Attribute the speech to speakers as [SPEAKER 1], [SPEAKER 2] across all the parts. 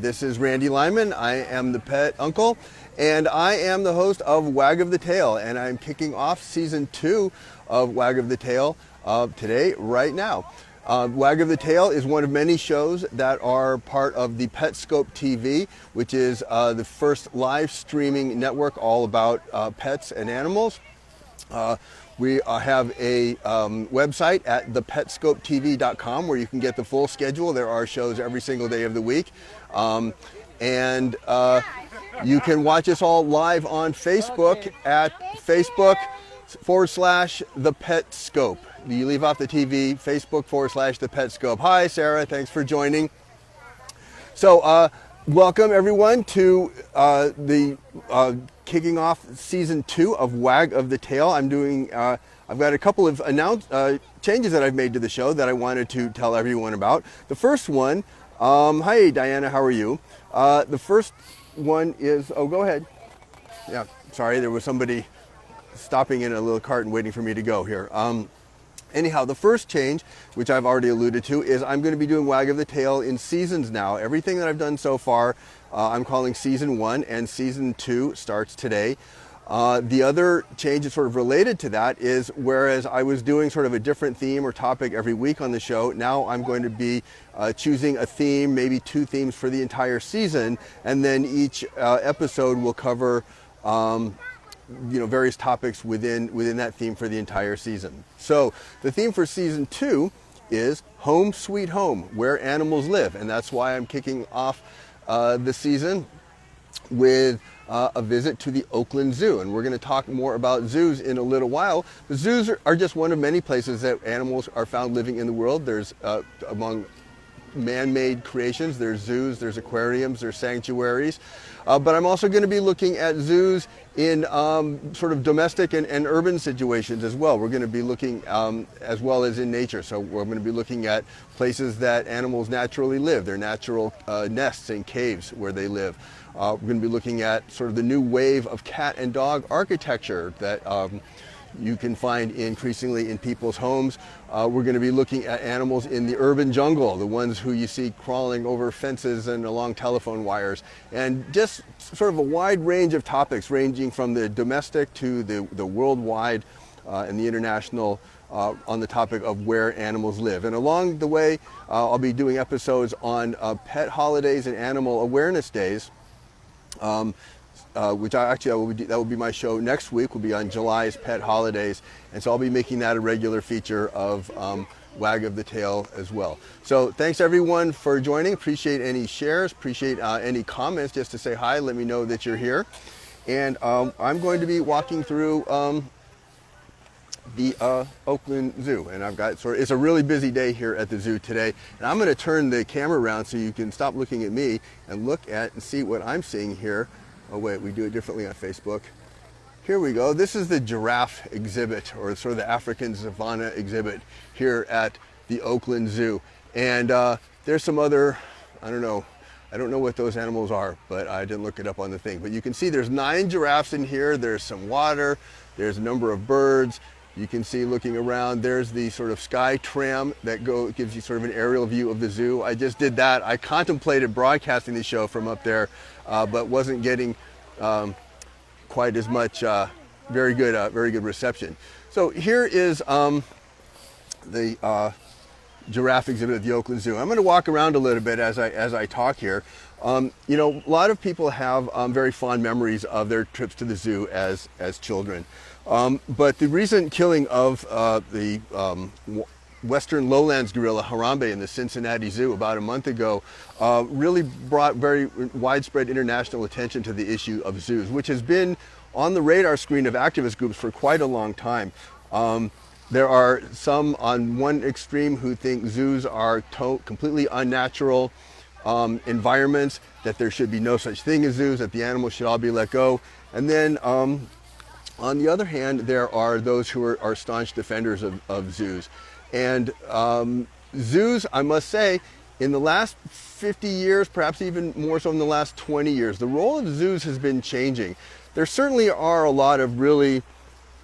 [SPEAKER 1] This is Randy Lyman. I am the pet uncle, and I am the host of WAG of the Tale, and I'm kicking off season 2 of WAG of the Tale today, right now. WAG of the Tale is one of many shows that are part of the Petscope TV, which is the first live streaming network all about pets and animals. We have a website at thepetscopetv.com where you can get the full schedule. There are shows every single day of the week. And you can watch us all live on Facebook at Facebook.com/thepetscope. You leave off the TV, Facebook.com/thepetscope. Hi, Sarah. Thanks for joining. So, welcome everyone to the kicking off season 2 of WAG of the Tale. I've got a couple of changes that I've made to the show that I wanted to tell everyone about. The first one, hi Diana, how are you? The first one is, oh, go ahead. Yeah, sorry, there was somebody stopping in a little cart and waiting for me to go here. Anyhow, the first change, which I've already alluded to, is I'm going to be doing WAG of the Tale in seasons now. Everything that I've done so far, I'm calling season 1, and season 2 starts today. The other change that's sort of related to that is, whereas I was doing sort of a different theme or topic every week on the show, now I'm going to be choosing a theme, maybe 2 themes for the entire season, and then each episode will cover various topics within that theme for the entire season. So the theme for season 2 is Home Sweet Home, where animals live, and that's why I'm kicking off the season with a visit to the Oakland Zoo, and we're going to talk more about zoos in a little while. The zoos are just one of many places that animals are found living in the world. There's among man-made creations, there's zoos, there's aquariums, there's sanctuaries, but I'm also going to be looking at zoos in sort of domestic and urban situations as well. We're going to be looking as well as in nature, so we're going to be looking at places that animals naturally live, their natural nests and caves where they live. We're going to be looking at sort of the new wave of cat and dog architecture that you can find increasingly in people's homes. We're going to be looking at animals in the urban jungle, the ones who you see crawling over fences and along telephone wires, and just sort of a wide range of topics ranging from the domestic to the worldwide and the international on the topic of where animals live. And along the way, I'll be doing episodes on pet holidays and animal awareness days. Which that will be my show next week. Will be on July's pet holidays, and so I'll be making that a regular feature of WAG of the Tale as well. So thanks everyone for joining. Appreciate any shares, appreciate any comments, just to say hi, let me know that you're here. And I'm going to be walking through the Oakland Zoo, and it's a really busy day here at the zoo today, and I'm going to turn the camera around so you can stop looking at me and look at and see what I'm seeing here. Oh wait, we do it differently on Facebook. Here we go. This is the Giraffe Exhibit, or sort of the African Savanna Exhibit here at the Oakland Zoo. And there's some other, I don't know what those animals are, but I didn't look it up on the thing. But you can see there's 9 giraffes in here. There's some water. There's a number of birds. You can see looking around, there's the sort of sky tram that gives you sort of an aerial view of the zoo. I just did that. I contemplated broadcasting the show from up there, but wasn't getting quite as much very good reception. So here is the giraffe exhibit at the Oakland Zoo. I'm going to walk around a little bit as I talk here. A lot of people have very fond memories of their trips to the zoo as children. But the recent killing of the western lowlands gorilla Harambe in the Cincinnati Zoo about a month ago really brought very widespread international attention to the issue of zoos, which has been on the radar screen of activist groups for quite a long time. There are some on one extreme who think zoos are completely unnatural environments, that there should be no such thing as zoos, that the animals should all be let go. And then on the other hand, there are those who are staunch defenders of zoos. And zoos, I must say, in the last 50 years, perhaps even more so in the last 20 years, the role of zoos has been changing. There certainly are a lot of really,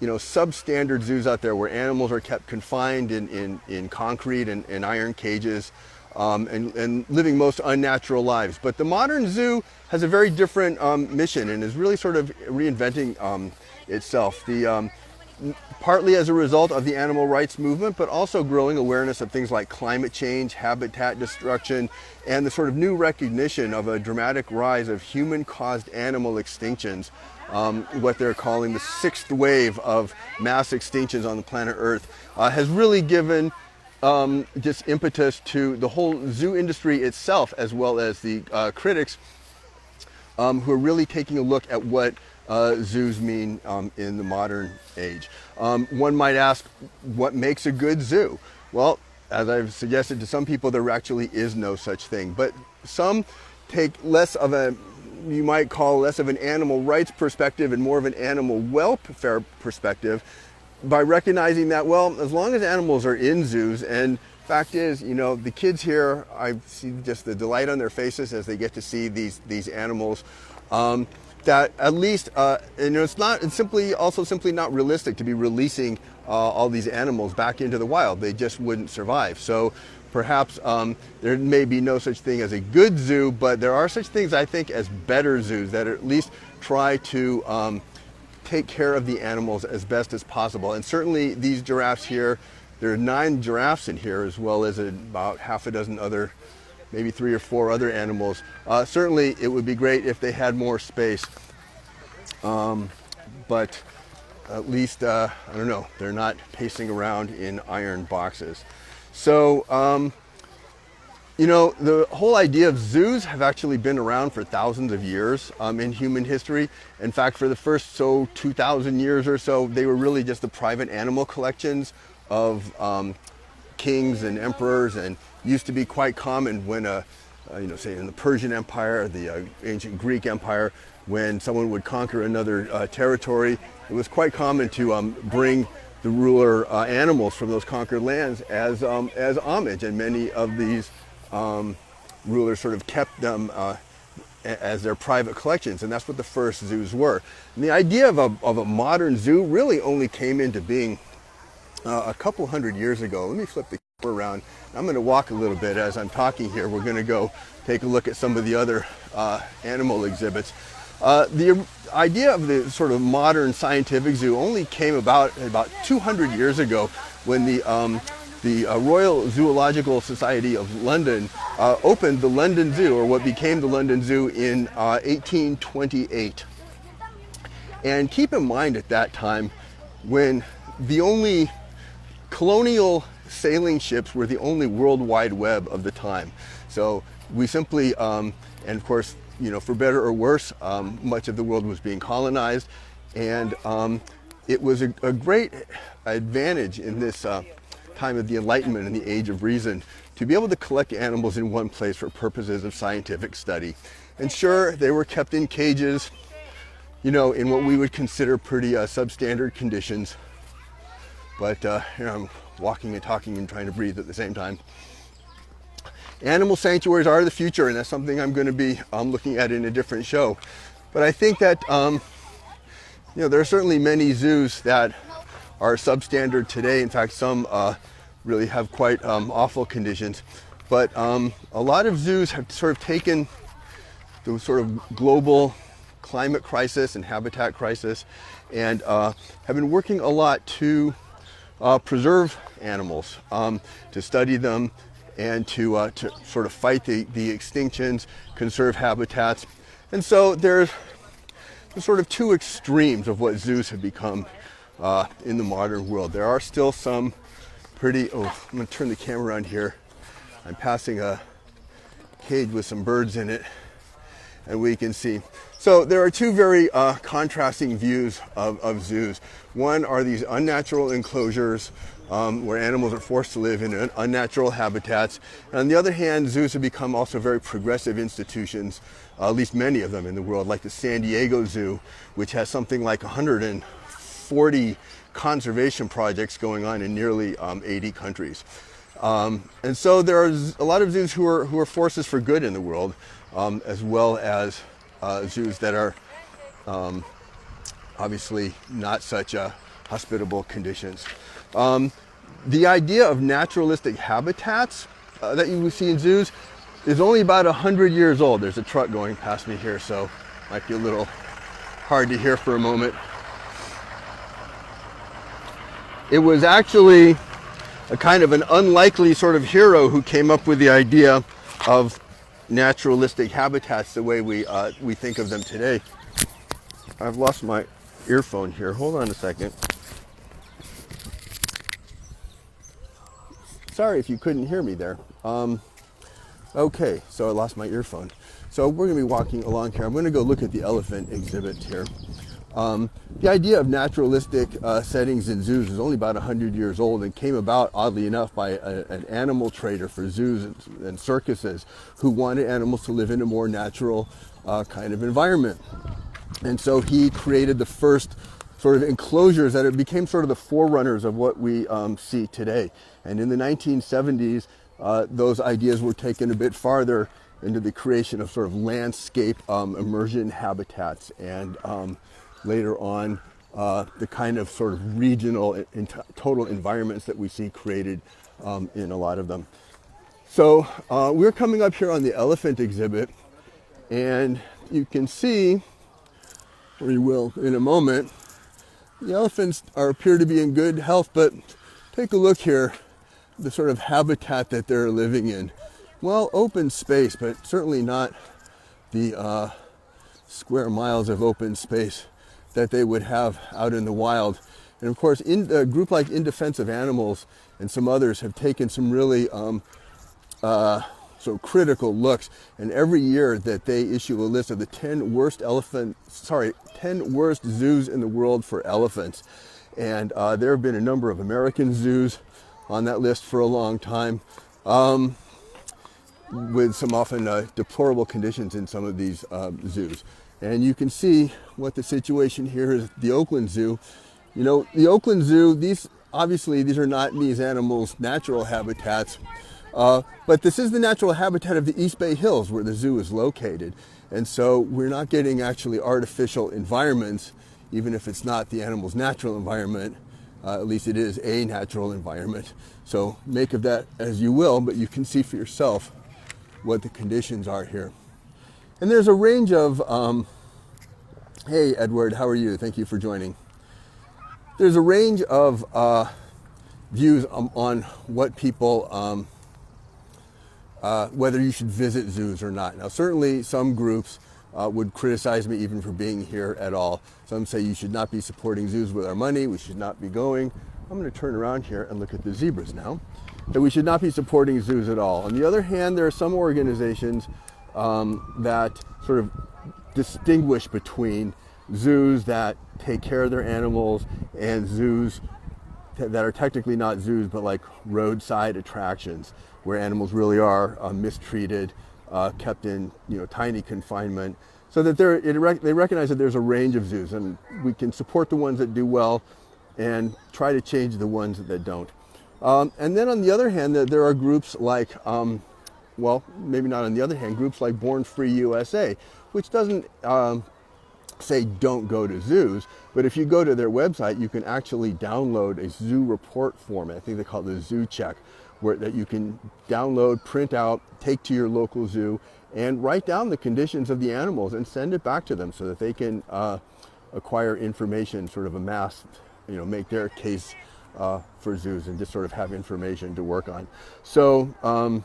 [SPEAKER 1] substandard zoos out there where animals are kept confined in concrete and iron cages. and living most unnatural lives. But the modern zoo has a very different mission and is really sort of reinventing itself. Partly as a result of the animal rights movement, but also growing awareness of things like climate change, habitat destruction, and the sort of new recognition of a dramatic rise of human-caused animal extinctions, what they're calling the sixth wave of mass extinctions on the planet Earth, has really given just impetus to the whole zoo industry itself, as well as the critics who are really taking a look at what zoos mean in the modern age. One might ask, what makes a good zoo? Well, as I've suggested to some people, there actually is no such thing. But some take less of a, you might call less of an animal rights perspective and more of an animal welfare perspective by recognizing that, well, as long as animals are in zoos, and fact is, you know, the kids here, I see just the delight on their faces as they get to see these animals. That at least, it's simply not realistic to be releasing all these animals back into the wild. They just wouldn't survive. So perhaps there may be no such thing as a good zoo, but there are such things, I think, as better zoos that at least try to take care of the animals as best as possible. And certainly these giraffes here, there are 9 giraffes in here, as well as about half a dozen other, maybe 3 or 4 other animals. Certainly it would be great if they had more space, but at least, I don't know, they're not pacing around in iron boxes. So, you know, the whole idea of zoos have actually been around for thousands of years in human history. In fact, for the first 2,000 years or so, they were really just the private animal collections of kings and emperors, and used to be quite common when, say in the Persian Empire, the ancient Greek Empire, when someone would conquer another territory, it was quite common to bring the ruler animals from those conquered lands as homage, and many of these rulers sort of kept them as their private collections, and that's what the first zoos were. And the idea of a modern zoo really only came into being a couple hundred years ago. Let me flip the camera around. I'm going to walk a little bit as I'm talking here. We're going to go take a look at some of the other animal exhibits. The idea of the sort of modern scientific zoo only came about 200 years ago, when the Royal Zoological Society of London opened the London Zoo, or what became the London Zoo, in 1828. And keep in mind at that time, when the only colonial sailing ships were the only World Wide Web of the time. So we simply, and of course, you know, for better or worse, much of the world was being colonized, and it was a great advantage in this time of the Enlightenment and the Age of Reason to be able to collect animals in one place for purposes of scientific study. And sure, they were kept in cages, you know, in what we would consider pretty substandard conditions. But here I'm walking and talking and trying to breathe at the same time. Animal sanctuaries are the future, and that's something I'm going to be looking at in a different show. But I think that there are certainly many zoos that are substandard today. In fact, some really have quite awful conditions. But a lot of zoos have sort of taken the sort of global climate crisis and habitat crisis, and have been working a lot to preserve animals, to study them, and to sort of fight the extinctions, conserve habitats. And so there's sort of 2 extremes of what zoos have become in the modern world. There are still some pretty, I'm going to turn the camera around here. I'm passing a cage with some birds in it, and we can see. So there are 2 very contrasting views of zoos. One are these unnatural enclosures where animals are forced to live in unnatural habitats. And on the other hand, zoos have become also very progressive institutions, at least many of them in the world, like the San Diego Zoo, which has something like 140 conservation projects going on in nearly 80 countries. And so there are a lot of zoos who are forces for good in the world, as well as zoos that are obviously not such hospitable conditions. The idea of naturalistic habitats that you see in zoos is only about 100 years old. There's a truck going past me here, so might be a little hard to hear for a moment. It was actually a kind of an unlikely sort of hero who came up with the idea of naturalistic habitats the way we think of them today. I've lost my earphone here. Hold on a second. Sorry if you couldn't hear me there. Okay, so I lost my earphone. So we're going to be walking along here. I'm going to go look at the elephant exhibit here. The idea of naturalistic settings in zoos is only about 100 years old and came about, oddly enough, by an animal trader for zoos and circuses who wanted animals to live in a more natural kind of environment. And so he created the first sort of enclosures that it became sort of the forerunners of what we see today. And in the 1970s, those ideas were taken a bit farther into the creation of sort of landscape immersion habitats, and later on the kind of sort of regional total environments that we see created in a lot of them. So we're coming up here on the elephant exhibit, and you can see, or you will in a moment, the elephants appear to be in good health, but take a look here, the sort of habitat that they're living in. Well, open space, but certainly not the square miles of open space that they would have out in the wild. And of course, a group like In Defense of Animals and some others have taken some really so critical looks, and every year that they issue a list of the 10 worst zoos in the world for elephants. And there have been a number of American zoos on that list for a long time, with some often deplorable conditions in some of these zoos. And you can see what the situation here is at the Oakland Zoo. You know, the Oakland Zoo, these are not these animals' natural habitats, but this is the natural habitat of the East Bay Hills where the zoo is located. And so we're not getting actually artificial environments, even if it's not the animal's natural environment. At least it is a natural environment. So make of that as you will, but you can see for yourself what the conditions are here. And there's a range of, hey Edward, how are you? Thank you for joining. There's a range of views on what people, whether you should visit zoos or not. Now certainly some groups would criticize me even for being here at all. Some say you should not be supporting zoos with our money, we should not be going. I'm going to turn around here and look at the zebras now. That we should not be supporting zoos at all. On the other hand, there are some organizations that sort of distinguish between zoos that take care of their animals and zoos that are technically not zoos, but like roadside attractions, where animals really are mistreated, kept in tiny confinement, so that they recognize that there's a range of zoos, and we can support the ones that do well and try to change the ones that don't. And then on the other hand, there are groups like, well, maybe not on the other hand, groups like Born Free USA, which doesn't say don't go to zoos, but if you go to their website, you can actually download a zoo report format. I think they call it the Zoo Check, that you can download, print out, take to your local zoo, and write down the conditions of the animals and send it back to them so that they can acquire information, sort of amass, make their case for zoos and just sort of have information to work on. So,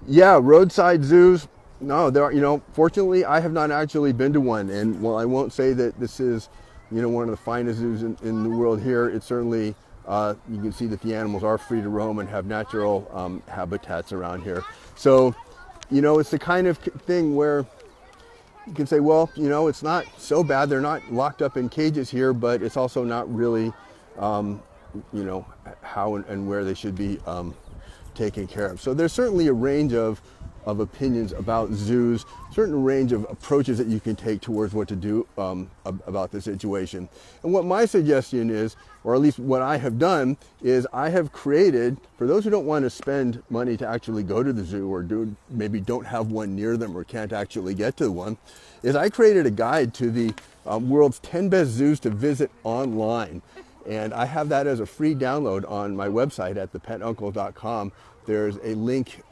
[SPEAKER 1] yeah, roadside zoos. No, there are, fortunately, I have not actually been to one. And while I won't say that this is, one of the finest zoos in the world here, it's certainly, you can see that the animals are free to roam and have natural habitats around here. So, it's the kind of thing where you can say, well, it's not so bad. They're not locked up in cages here, but it's also not really, how and where they should be taken care of. So there's certainly a range of opinions about zoos, certain range of approaches that you can take towards what to do about the situation. And what my suggestion is, or at least what I have done, is I have created, for those who don't want to spend money to actually go to the zoo, or maybe don't have one near them or can't actually get to one, is I created a guide to the world's 10 best zoos to visit online. And I have that as a free download on my website at thepetuncle.com, there's a link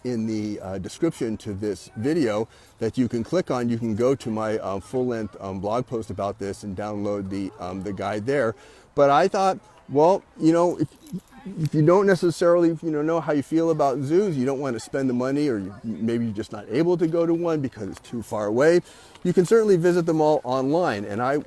[SPEAKER 1] in the description to this video that you can click on. You can go to my full-length blog post about this and download the guide there. But I thought, well, if you don't necessarily know how you feel about zoos, you don't want to spend the money, or maybe you're just not able to go to one because it's too far away, you can certainly visit them all online. And I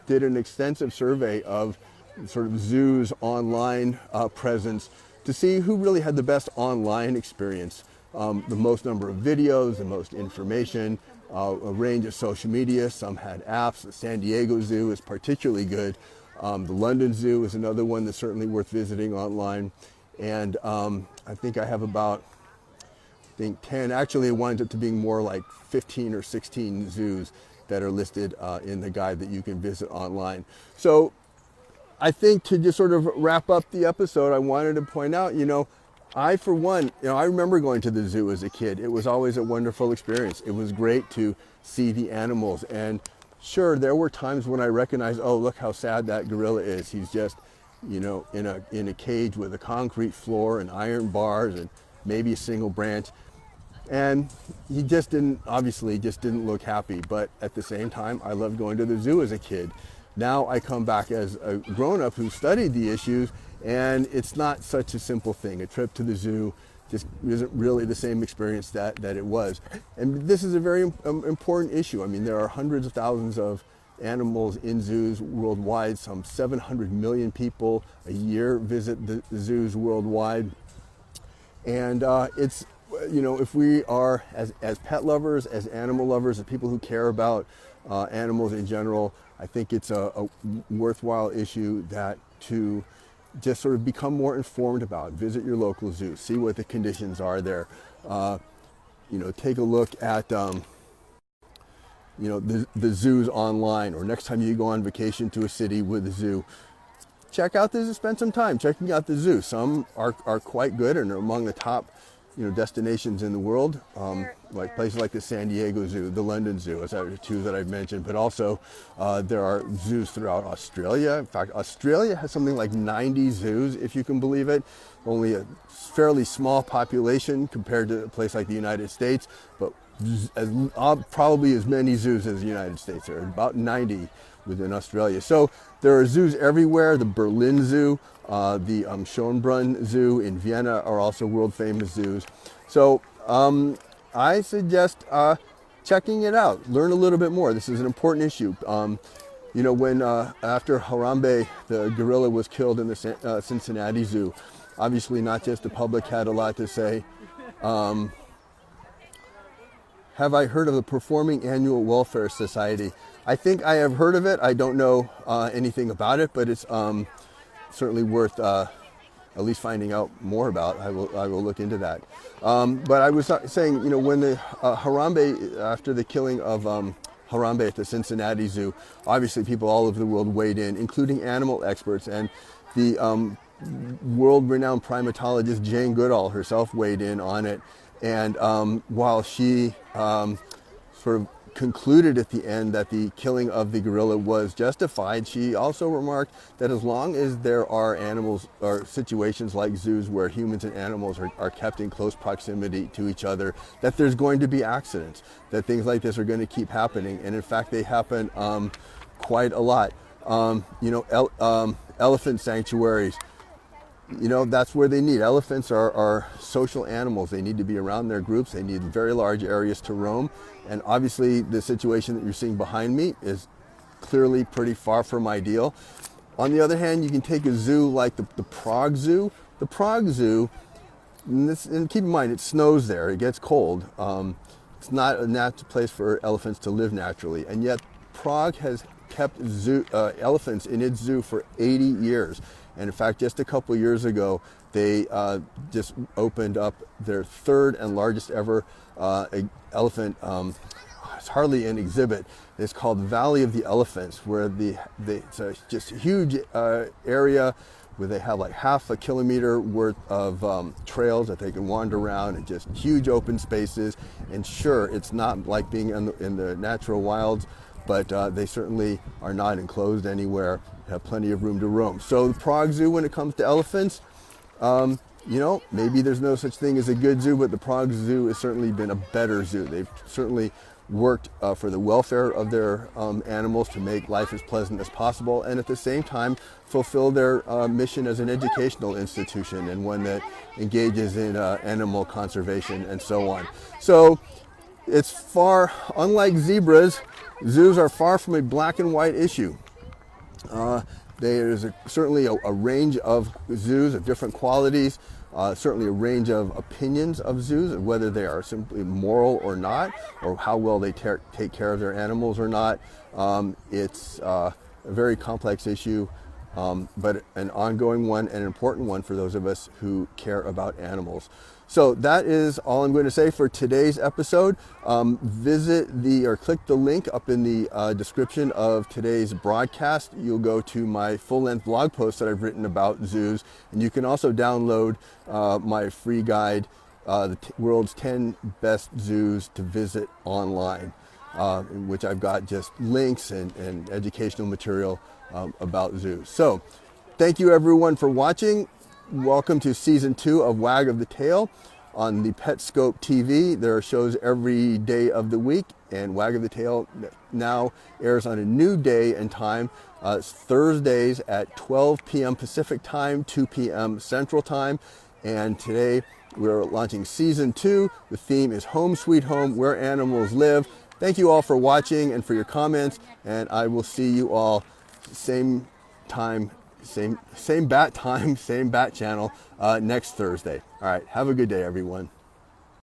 [SPEAKER 1] did an extensive survey of sort of zoos online presence to see who really had the best online experience, the most number of videos, the most information, a range of social media. Some had apps. The San Diego Zoo is particularly good. The London Zoo is another one that's certainly worth visiting online. And I think I have about, 10, actually it winds up to being more like 15 or 16 zoos that are listed in the guide that you can visit online. So I think to just sort of wrap up the episode, I wanted to point out, I, for one, I remember going to the zoo as a kid. It was always a wonderful experience. It was great to see the animals. And sure, there were times when I recognized, oh, look how sad that gorilla is. He's just, in a cage with a concrete floor and iron bars and maybe a single branch. And he obviously just didn't look happy. But at the same time, I loved going to the zoo as a kid. Now I come back as a grown-up who studied the issues, and it's not such a simple thing. A trip to the zoo just isn't really the same experience that it was. And this is a very important issue. I mean, there are hundreds of thousands of animals in zoos worldwide. Some 700 million people a year visit the zoos worldwide. And it's, if we are, as pet lovers, as animal lovers, as people who care about animals in general, I think it's a worthwhile issue to just sort of become more informed about. Visit your local zoo, see what the conditions are there. Take a look at the zoos online, or next time you go on vacation to a city with a zoo, spend some time checking out the zoo. Some are quite good and are among the top destinations in the world, like places like the San Diego Zoo, the London Zoo, as are two that I've mentioned, but also there are zoos throughout Australia. In fact, Australia has something like 90 zoos, if you can believe it. Only a fairly small population compared to a place like the United States, but probably as many zoos as the United States. There are about 90 within Australia. So there are zoos everywhere. The Berlin Zoo, the Schönbrunn Zoo in Vienna are also world famous zoos. So I suggest checking it out. Learn a little bit more. This is an important issue. When after Harambe, the gorilla, was killed in the Cincinnati Zoo, obviously not just the public had a lot to say. Have I heard of the Performing Annual Welfare Society? I think I have heard of it. I don't know anything about it, but it's certainly worth at least finding out more about. I will look into that. But I was saying, when the Harambe, after the killing of Harambe at the Cincinnati Zoo, obviously people all over the world weighed in, including animal experts, and the world-renowned primatologist Jane Goodall herself weighed in on it. And while she sort of concluded at the end that the killing of the gorilla was justified, she also remarked that as long as there are animals or situations like zoos where humans and animals are kept in close proximity to each other, that there's going to be accidents, that things like this are going to keep happening. And in fact, they happen quite a lot. Elephant sanctuaries, that's where they need. Elephants are social animals. They need to be around their groups. They need very large areas to roam. And obviously the situation that you're seeing behind me is clearly pretty far from ideal. On the other hand, you can take a zoo like the Prague Zoo. The Prague Zoo, and keep in mind, it snows there. It gets cold. It's not a natural place for elephants to live naturally. And yet Prague has kept elephants in its zoo for 80 years. And in fact, just a couple years ago, they just opened up their third and largest ever elephant. It's hardly an exhibit. It's called Valley of the Elephants, where it's just a huge area where they have like half a kilometer worth of trails that they can wander around, and just huge open spaces. And sure, it's not like being in the natural wilds, but they certainly are not enclosed anywhere, have plenty of room to roam. So the Prague Zoo, when it comes to elephants, you know, maybe there's no such thing as a good zoo, but the Prague Zoo has certainly been a better zoo. They've certainly worked for the welfare of their animals to make life as pleasant as possible, and at the same time fulfill their mission as an educational institution and one that engages in animal conservation and so on. So it's far, unlike zebras, zoos are far from a black and white issue. There's certainly a range of zoos of different qualities, certainly a range of opinions of zoos, whether they are simply moral or not, or how well they take care of their animals or not. It's a very complex issue, but an ongoing one and an important one for those of us who care about animals. So that is all I'm going to say for today's episode. Click the link up in the description of today's broadcast. You'll go to my full-length blog post that I've written about zoos, and you can also download my free guide, the world's 10 best zoos to visit online, in which I've got just links and educational material about zoos. So thank you everyone for watching. Welcome to season 2 of WAG of the Tale on the Petscope TV. There are shows every day of the week, and WAG of the Tale now airs on a new day and time. It's Thursdays at 12 p.m. Pacific time, 2 p.m. Central time. And today we're launching season 2. The theme is Home Sweet Home, Where Animals Live. Thank you all for watching and for your comments, and I will see you all same time, same bat time, same bat channel next Thursday. All right, have a good day, everyone.